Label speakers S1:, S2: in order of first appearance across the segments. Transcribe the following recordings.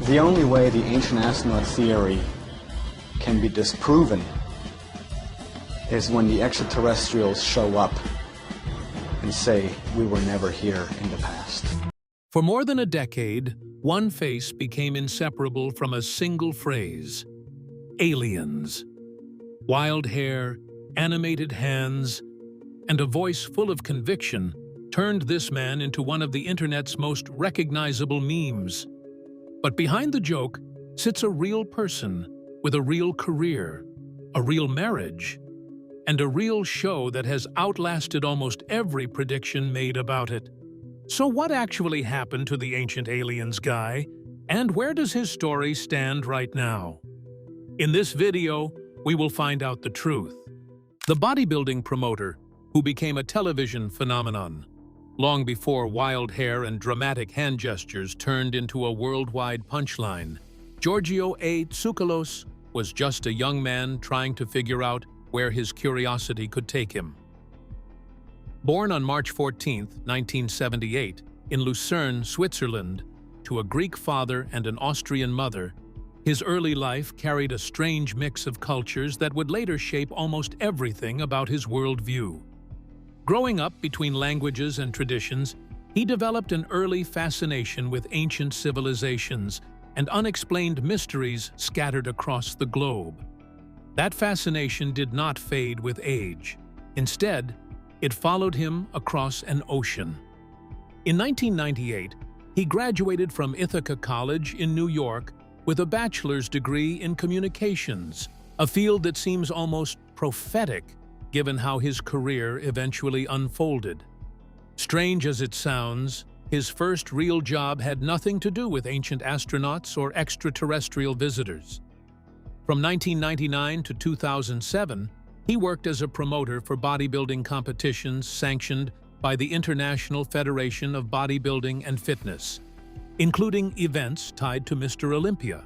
S1: The only way the ancient astronaut theory can be disproven is when the extraterrestrials show up and say, we were never here in the past.
S2: For more than a decade, one face became inseparable from a single phrase: aliens. Wild hair, animated hands, and a voice full of conviction turned this man into one of the internet's most recognizable memes. But behind the joke sits a real person with a real career, a real marriage, and a real show that has outlasted almost every prediction made about it. So what actually happened to the ancient aliens guy, and where does his story stand right now? In this video, we will find out the truth. The bodybuilding promoter, who became a television phenomenon, long before wild hair and dramatic hand gestures turned into a worldwide punchline, Giorgio A. Tsoukalos was just a young man trying to figure out where his curiosity could take him. Born on March 14, 1978, in Lucerne, Switzerland, to a Greek father and an Austrian mother, his early life carried a strange mix of cultures that would later shape almost everything about his worldview. Growing up between languages and traditions, he developed an early fascination with ancient civilizations and unexplained mysteries scattered across the globe. That fascination did not fade with age. Instead, it followed him across an ocean. In 1998, he graduated from Ithaca College in New York with a bachelor's degree in communications, a field that seems almost prophetic given how his career eventually unfolded. Strange as it sounds, his first real job had nothing to do with ancient astronauts or extraterrestrial visitors. From 1999 to 2007, he worked as a promoter for bodybuilding competitions sanctioned by the International Federation of Bodybuilding and Fitness, including events tied to Mr. Olympia.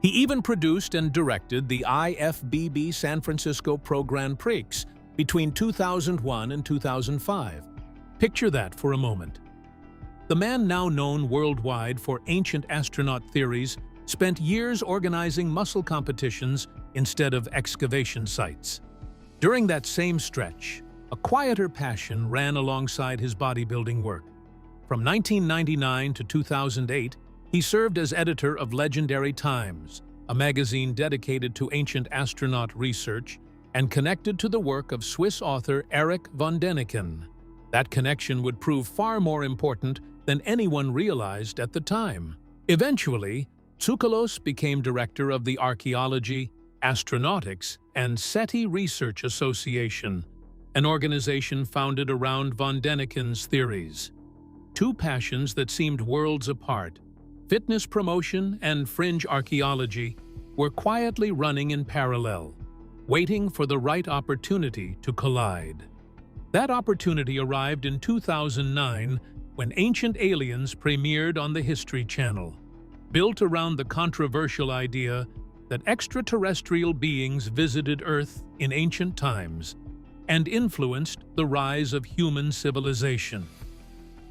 S2: He even produced and directed the IFBB San Francisco Pro Grand Prix between 2001 and 2005. Picture that for a moment. The man, now known worldwide for ancient astronaut theories, spent years organizing muscle competitions instead of excavation sites. During that same stretch, a quieter passion ran alongside his bodybuilding work. From 1999 to 2008, he served as editor of Legendary Times, a magazine dedicated to ancient astronaut research and connected to the work of Swiss author Erich von Däniken. That connection would prove far more important than anyone realized at the time. Eventually, Tsoukalos became director of the Archaeology, Astronautics, and SETI Research Association, an organization founded around von Däniken's theories. Two passions that seemed worlds apart, fitness promotion and fringe archaeology, were quietly running in parallel, waiting for the right opportunity to collide. That opportunity arrived in 2009 when Ancient Aliens premiered on the History Channel, built around the controversial idea that extraterrestrial beings visited Earth in ancient times and influenced the rise of human civilization.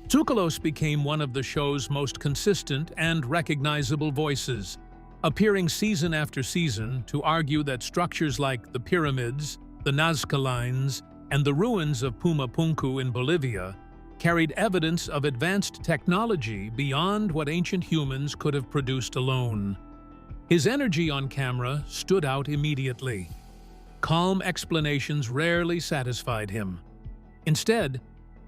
S2: Tsoukalos became one of the show's most consistent and recognizable voices, appearing season after season to argue that structures like the pyramids, the Nazca Lines, and the ruins of Pumapunku in Bolivia carried evidence of advanced technology beyond what ancient humans could have produced alone. His energy on camera stood out immediately. Calm explanations rarely satisfied him. Instead,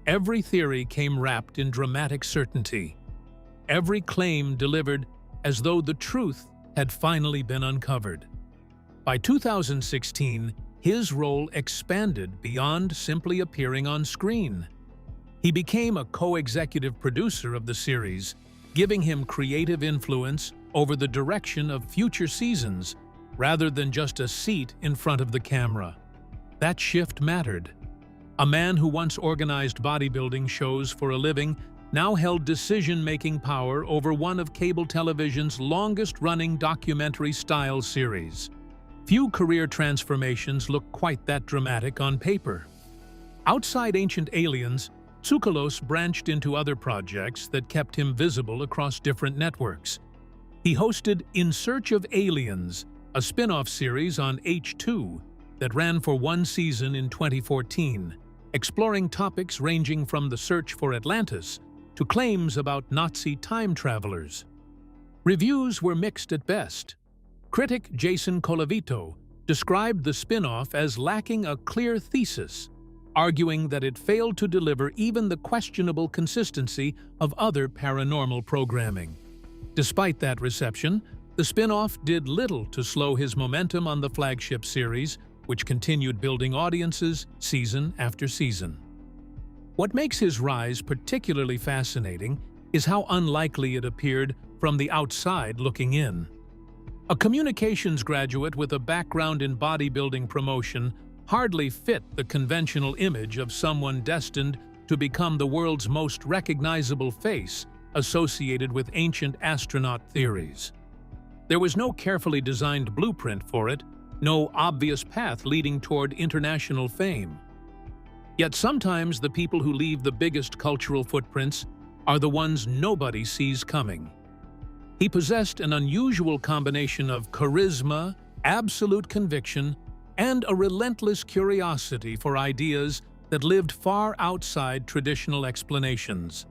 S2: every theory came wrapped in dramatic certainty. Every claim delivered as though the truth had finally been uncovered. By 2016, his role expanded beyond simply appearing on screen. He became a co-executive producer of the series, giving him creative influence over the direction of future seasons rather than just a seat in front of the camera. That shift mattered. A man who once organized bodybuilding shows for a living now held decision-making power over one of cable television's longest-running documentary-style series. Few career transformations look quite that dramatic on paper. Outside Ancient Aliens, Tsoukalos branched into other projects that kept him visible across different networks. He hosted In Search of Aliens, a spin-off series on H2 that ran for one season in 2014, exploring topics ranging from the search for Atlantis to claims about Nazi time travelers. Reviews were mixed at best. Critic Jason Colavito described the spin-off as lacking a clear thesis, arguing that it failed to deliver even the questionable consistency of other paranormal programming. Despite that reception, the spin-off did little to slow his momentum on the flagship series, which continued building audiences season after season. What makes his rise particularly fascinating is how unlikely it appeared from the outside looking in. A communications graduate with a background in bodybuilding promotion hardly fit the conventional image of someone destined to become the world's most recognizable face associated with ancient astronaut theories. There was no carefully designed blueprint for it, no obvious path leading toward international fame. Yet sometimes the people who leave the biggest cultural footprints are the ones nobody sees coming. He possessed an unusual combination of charisma, absolute conviction, and a relentless curiosity for ideas that lived far outside traditional explanations.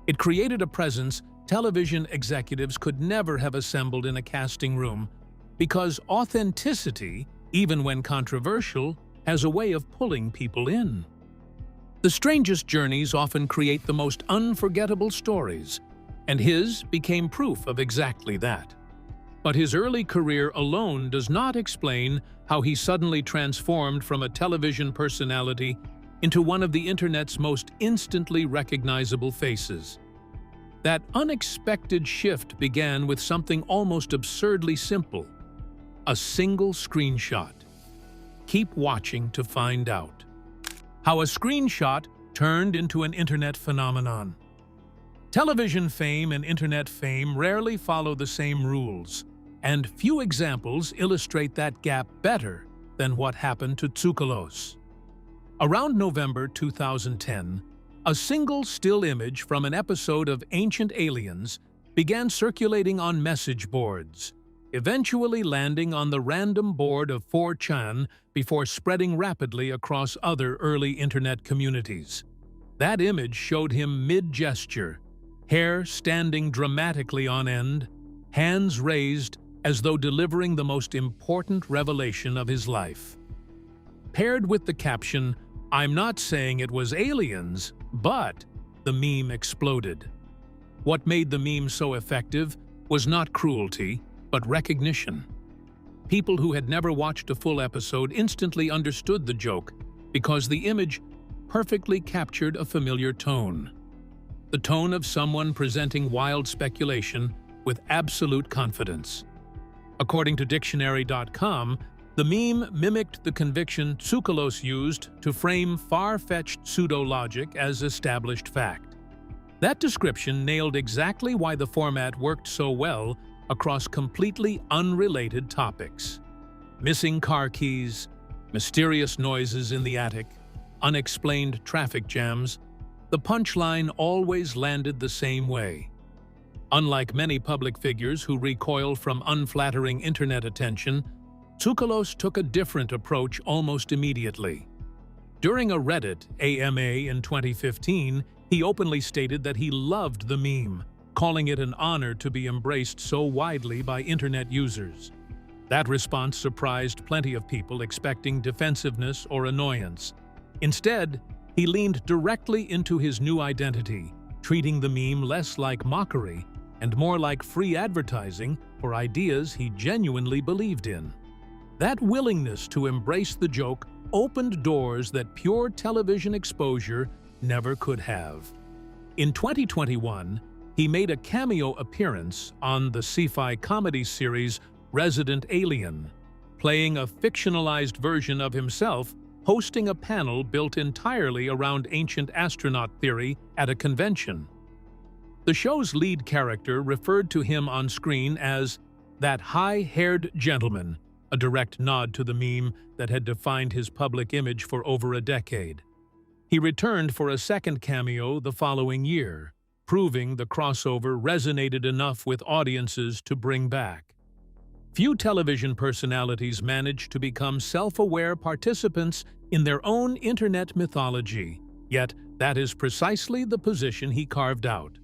S2: It created a presence television executives could never have assembled in a casting room, because authenticity, even when controversial, has a way of pulling people in. The strangest journeys often create the most unforgettable stories, and his became proof of exactly that. But his early career alone does not explain how he suddenly transformed from a television personality into one of the internet's most instantly recognizable faces. That unexpected shift began with something almost absurdly simple: a single screenshot. Keep watching to find out how a screenshot turned into an internet phenomenon. Television fame and internet fame rarely follow the same rules, and few examples illustrate that gap better than what happened to Tsoukalos. Around November 2010, a single still image from an episode of Ancient Aliens began circulating on message boards, eventually landing on the random board of 4chan before spreading rapidly across other early internet communities. That image showed him mid-gesture, hair standing dramatically on end, hands raised as though delivering the most important revelation of his life. Paired with the caption, "I'm not saying it was aliens, but," the meme exploded. What made the meme so effective was not cruelty, but recognition. People who had never watched a full episode instantly understood the joke because the image perfectly captured a familiar tone. The tone of someone presenting wild speculation with absolute confidence. According to dictionary.com, the meme mimicked the conviction Tsoukalos used to frame far-fetched pseudo-logic as established fact. That description nailed exactly why the format worked so well across completely unrelated topics. Missing car keys, mysterious noises in the attic, unexplained traffic jams, the punchline always landed the same way. Unlike many public figures who recoil from unflattering internet attention, Tsoukalos took a different approach almost immediately. During a Reddit AMA in 2015, he openly stated that he loved the meme, calling it an honor to be embraced so widely by internet users. That response surprised plenty of people expecting defensiveness or annoyance. Instead, he leaned directly into his new identity, treating the meme less like mockery and more like free advertising for ideas he genuinely believed in. That willingness to embrace the joke opened doors that pure television exposure never could have. In 2021, he made a cameo appearance on the sci-fi comedy series Resident Alien, playing a fictionalized version of himself, hosting a panel built entirely around ancient astronaut theory at a convention. The show's lead character referred to him on screen as that high-haired gentleman, a direct nod to the meme that had defined his public image for over a decade. He returned for a second cameo the following year, proving the crossover resonated enough with audiences to bring back. Few television personalities managed to become self-aware participants in their own internet mythology, yet that is precisely the position he carved out.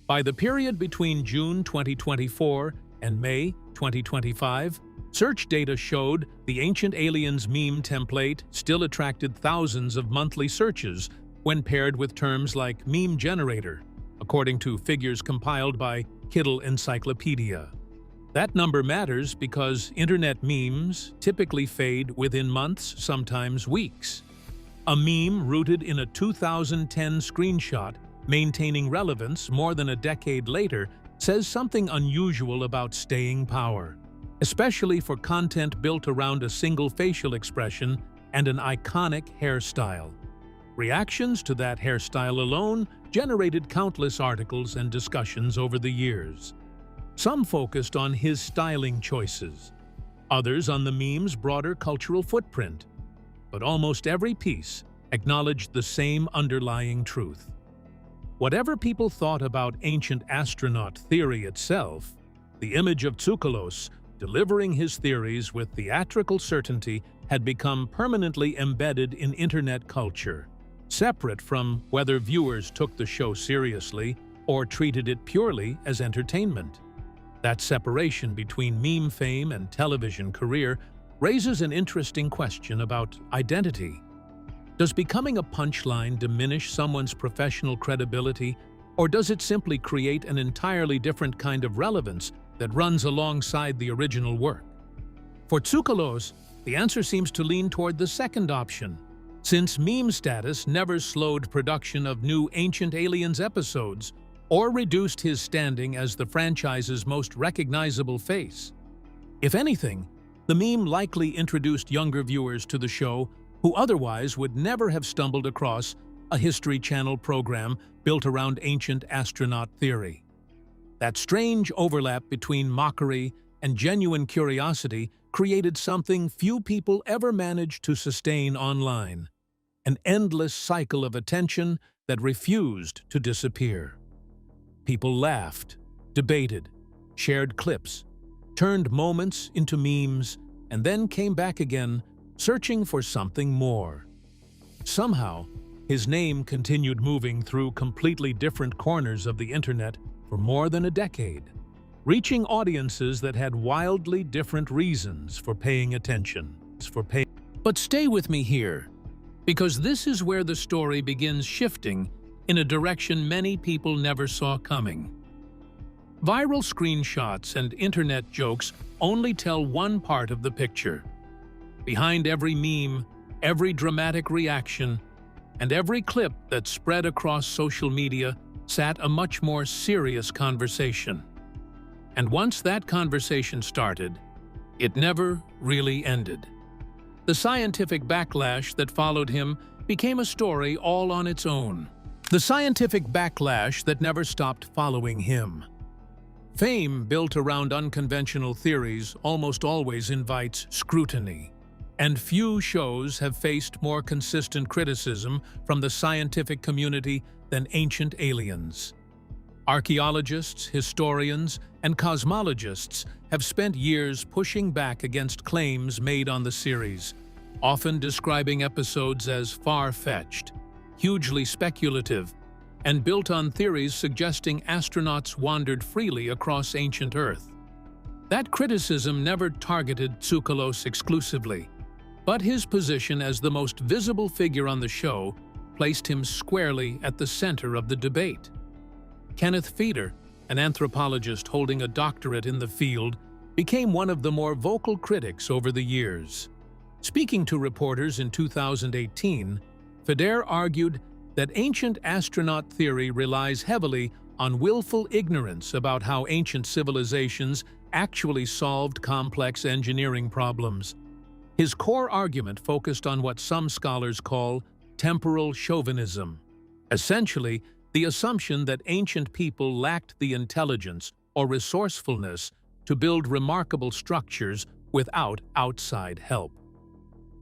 S2: By the period between June 2024 and May 2025, search data showed the Ancient Aliens meme template still attracted thousands of monthly searches when paired with terms like meme generator, according to figures compiled by Kittle Encyclopedia. That number matters because internet memes typically fade within months, sometimes weeks. A meme rooted in a 2010 screenshot maintaining relevance more than a decade later says something unusual about staying power, especially for content built around a single facial expression and an iconic hairstyle. Reactions to that hairstyle alone generated countless articles and discussions over the years. Some focused on his styling choices, others on the meme's broader cultural footprint, but almost every piece acknowledged the same underlying truth. Whatever people thought about ancient astronaut theory itself, the image of Tsoukalos delivering his theories with theatrical certainty had become permanently embedded in internet culture, separate from whether viewers took the show seriously or treated it purely as entertainment. That separation between meme fame and television career raises an interesting question about identity. Does becoming a punchline diminish someone's professional credibility, or does it simply create an entirely different kind of relevance that runs alongside the original work? For Tsoukalos, the answer seems to lean toward the second option, since meme status never slowed production of new Ancient Aliens episodes or reduced his standing as the franchise's most recognizable face. If anything, the meme likely introduced younger viewers to the show who otherwise would never have stumbled across a History Channel program built around ancient astronaut theory. That strange overlap between mockery and genuine curiosity created something few people ever managed to sustain online, an endless cycle of attention that refused to disappear. People laughed, debated, shared clips, turned moments into memes, and then came back again, searching for something more. Somehow, his name continued moving through completely different corners of the internet for more than a decade, reaching audiences that had wildly different reasons for paying attention. But stay with me here, because this is where the story begins shifting in a direction many people never saw coming. Viral screenshots and internet jokes only tell one part of the picture. Behind every meme, every dramatic reaction, and every clip that spread across social media sat a much more serious conversation. And once that conversation started, it never really ended. The scientific backlash that followed him became a story all on its own. The scientific backlash that never stopped following him. Fame built around unconventional theories almost always invites scrutiny, and few shows have faced more consistent criticism from the scientific community than Ancient Aliens. Archaeologists, historians, and cosmologists have spent years pushing back against claims made on the series, often describing episodes as far-fetched, hugely speculative, and built on theories suggesting astronauts wandered freely across ancient Earth. That criticism never targeted Tsoukalos exclusively, but his position as the most visible figure on the show placed him squarely at the center of the debate. Kenneth Feder, an anthropologist holding a doctorate in the field, became one of the more vocal critics over the years. Speaking to reporters in 2018, Feder argued that ancient astronaut theory relies heavily on willful ignorance about how ancient civilizations actually solved complex engineering problems. His core argument focused on what some scholars call temporal chauvinism, essentially the assumption that ancient people lacked the intelligence or resourcefulness to build remarkable structures without outside help.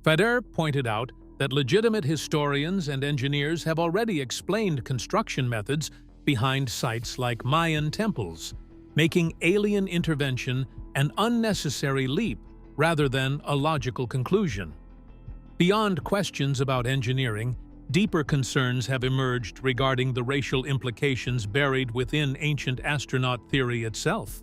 S2: Feder pointed out that legitimate historians and engineers have already explained construction methods behind sites like Mayan temples, making alien intervention an unnecessary leap rather than a logical conclusion. Beyond questions about engineering, deeper concerns have emerged regarding the racial implications buried within ancient astronaut theory itself.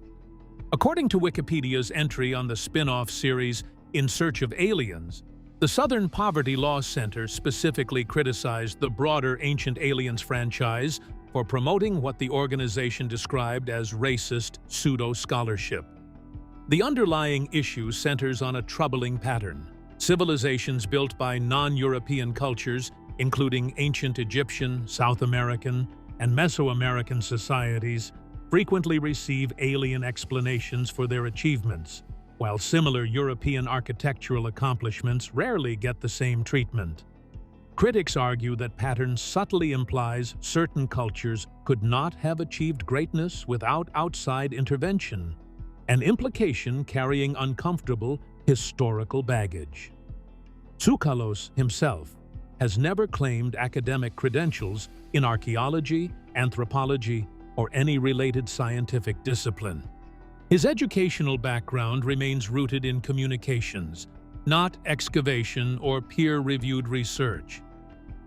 S2: According to Wikipedia's entry on the spin-off series In Search of Aliens, the Southern Poverty Law Center specifically criticized the broader Ancient Aliens franchise for promoting what the organization described as racist pseudo-scholarship. The underlying issue centers on a troubling pattern. Civilizations built by non-European cultures, including ancient Egyptian, South American, and Mesoamerican societies, frequently receive alien explanations for their achievements, while similar European architectural accomplishments rarely get the same treatment. Critics argue that pattern subtly implies certain cultures could not have achieved greatness without outside intervention, an implication carrying uncomfortable historical baggage. Tsoukalos himself has never claimed academic credentials in archaeology, anthropology, or any related scientific discipline. His educational background remains rooted in communications, not excavation or peer-reviewed research.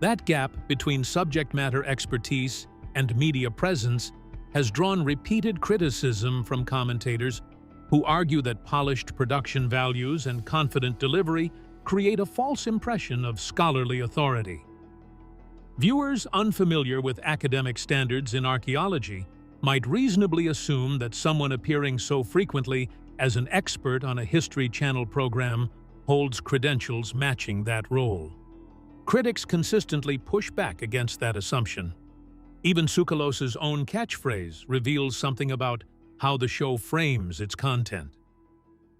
S2: That gap between subject matter expertise and media presence has drawn repeated criticism from commentators who argue that polished production values and confident delivery create a false impression of scholarly authority. Viewers unfamiliar with academic standards in archaeology might reasonably assume that someone appearing so frequently as an expert on a History Channel program holds credentials matching that role. Critics consistently push back against that assumption. Even Tsoukalos's own catchphrase reveals something about how the show frames its content.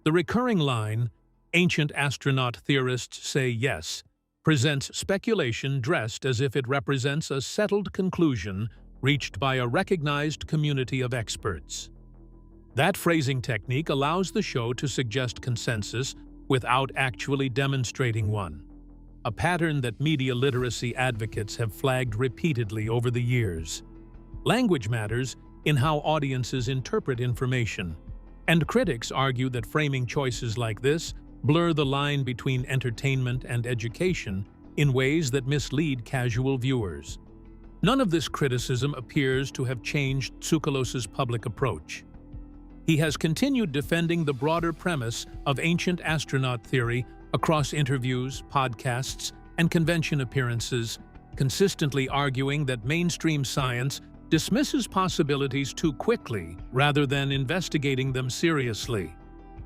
S2: The recurring line, "Ancient astronaut theorists say yes," presents speculation dressed as if it represents a settled conclusion reached by a recognized community of experts. That phrasing technique allows the show to suggest consensus without actually demonstrating one, a pattern that media literacy advocates have flagged repeatedly over the years. Language matters in how audiences interpret information, and critics argue that framing choices like this blur the line between entertainment and education in ways that mislead casual viewers. None of this criticism appears to have changed Tsoukalos's public approach. He has continued defending the broader premise of ancient astronaut theory across interviews, podcasts, and convention appearances, consistently arguing that mainstream science dismisses possibilities too quickly rather than investigating them seriously.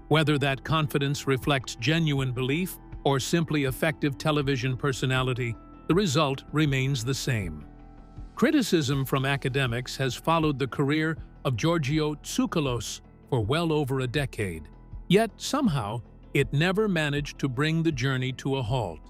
S2: Whether that confidence reflects genuine belief or simply effective television personality, the result remains the same. Criticism from academics has followed the career of Giorgio Tsoukalos for well over a decade, yet somehow it never managed to bring the journey to a halt.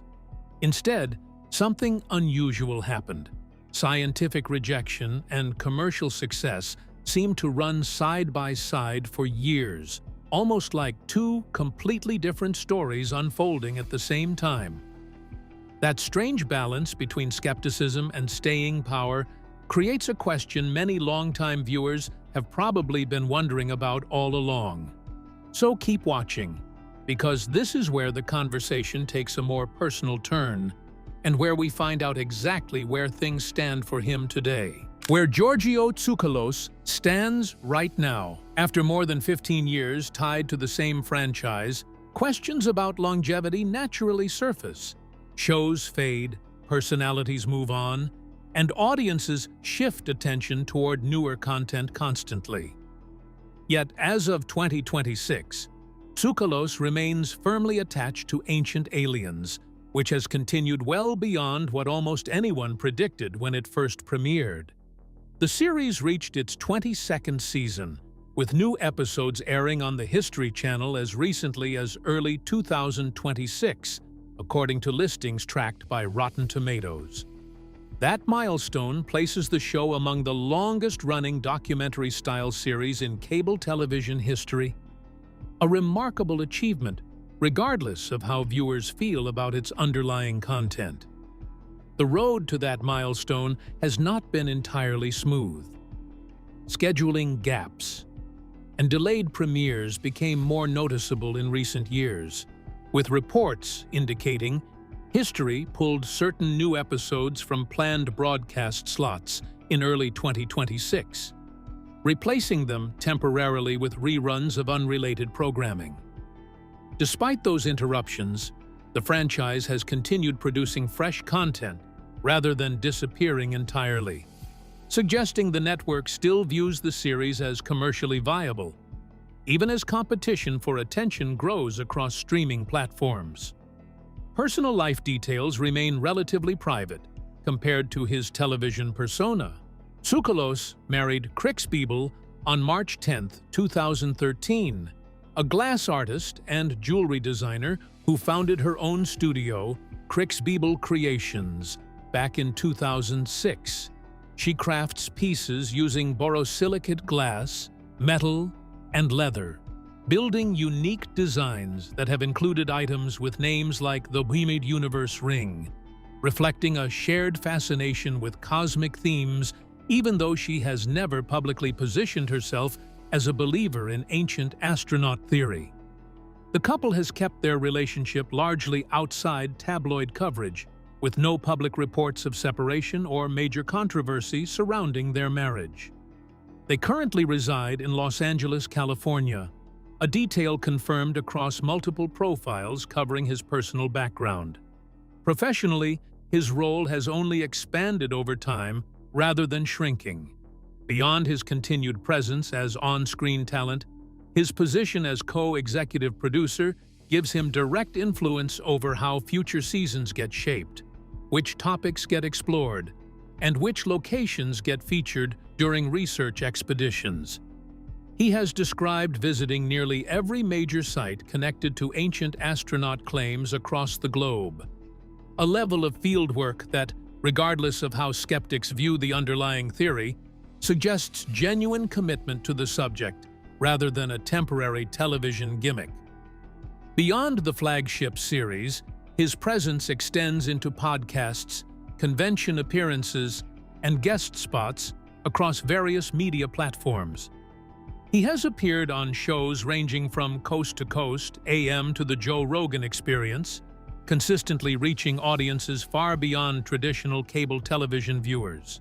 S2: Instead, something unusual happened. Scientific rejection and commercial success seemed to run side by side for years, almost like two completely different stories unfolding at the same time. That strange balance between skepticism and staying power creates a question many longtime viewers have probably been wondering about all along. So keep watching, because this is where the conversation takes a more personal turn, and where we find out exactly where things stand for him today. Where Giorgio Tsoukalos stands right now, after more than 15 years tied to the same franchise, questions about longevity naturally surface. Shows fade, personalities move on, and audiences shift attention toward newer content constantly. Yet, as of 2026, Tsoukalos remains firmly attached to Ancient Aliens, which has continued well beyond what almost anyone predicted when it first premiered. The series reached its 22nd season, with new episodes airing on the History Channel as recently as early 2026, according to listings tracked by Rotten Tomatoes. That milestone places the show among the longest-running documentary-style series in cable television history, a remarkable achievement regardless of how viewers feel about its underlying content. The road to that milestone has not been entirely smooth. scheduling gaps, and delayed premieres became more noticeable in recent years, with reports indicating History pulled certain new episodes from planned broadcast slots in early 2026, replacing them temporarily with reruns of unrelated programming. Despite those interruptions, the franchise has continued producing fresh content rather than disappearing entirely, suggesting the network still views the series as commercially viable, even as competition for attention grows across streaming platforms. Personal life details remain relatively private compared to his television persona. Tsoukalos married Kriksbibel on March 10, 2013, a glass artist and jewelry designer who founded her own studio, Kriksbibel Creations, back in 2006. She crafts pieces using borosilicate glass, metal, and leather, building unique designs that have included items with names like the Bohemian Universe ring, reflecting a shared fascination with cosmic themes, even though she has never publicly positioned herself as a believer in ancient astronaut theory. The couple has kept their relationship largely outside tabloid coverage, with no public reports of separation or major controversy surrounding their marriage. They currently reside in Los Angeles, California, a detail confirmed across multiple profiles covering his personal background. Professionally, his role has only expanded over time rather than shrinking. Beyond his continued presence as on-screen talent, his position as co-executive producer gives him direct influence over how future seasons get shaped, which topics get explored, and which locations get featured during research expeditions. He has described visiting nearly every major site connected to ancient astronaut claims across the globe, a level of fieldwork that, regardless of how skeptics view the underlying theory, suggests genuine commitment to the subject rather than a temporary television gimmick. Beyond the flagship series, his presence extends into podcasts, convention appearances, and guest spots across various media platforms. He has appeared on shows ranging from Coast to Coast, AM to The Joe Rogan Experience, consistently reaching audiences far beyond traditional cable television viewers.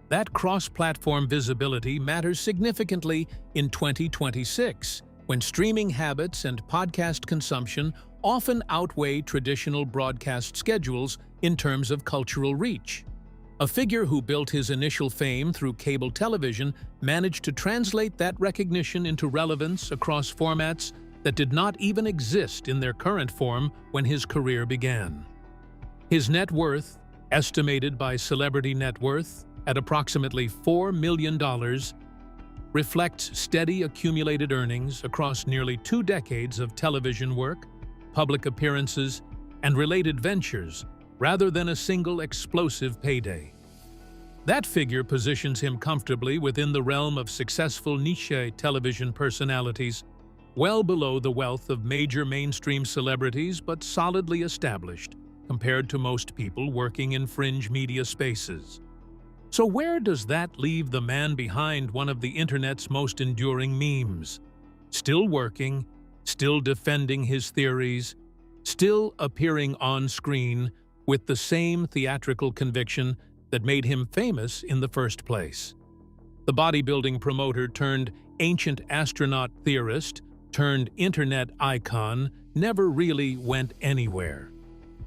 S2: That cross-platform visibility matters significantly in 2026, when streaming habits and podcast consumption often outweigh traditional broadcast schedules in terms of cultural reach. A figure who built his initial fame through cable television managed to translate that recognition into relevance across formats that did not even exist in their current form when his career began. His net worth, estimated by Celebrity Net Worth at approximately $4 million, reflects steady accumulated earnings across nearly 2 decades of television work, public appearances, and related ventures, rather than a single explosive payday. That figure positions him comfortably within the realm of successful niche television personalities, well below the wealth of major mainstream celebrities but solidly established compared to most people working in fringe media spaces. So where does that leave the man behind one of the internet's most enduring memes? Still working, still defending his theories, still appearing on screen with the same theatrical conviction that made him famous in the first place. The bodybuilding promoter turned ancient astronaut theorist turned internet icon never really went anywhere.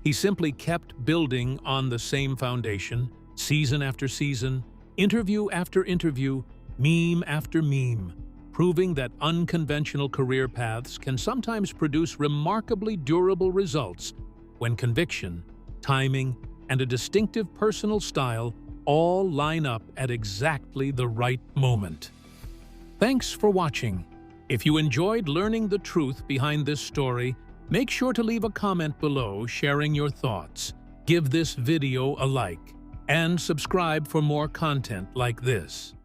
S2: He simply kept building on the same foundation, season after season, interview after interview, meme after meme, proving that unconventional career paths can sometimes produce remarkably durable results when conviction, timing, and a distinctive personal style all line up at exactly the right moment. Thanks for watching. If you enjoyed learning the truth behind this story, make sure to leave a comment below sharing your thoughts. Give this video a like, and subscribe for more content like this.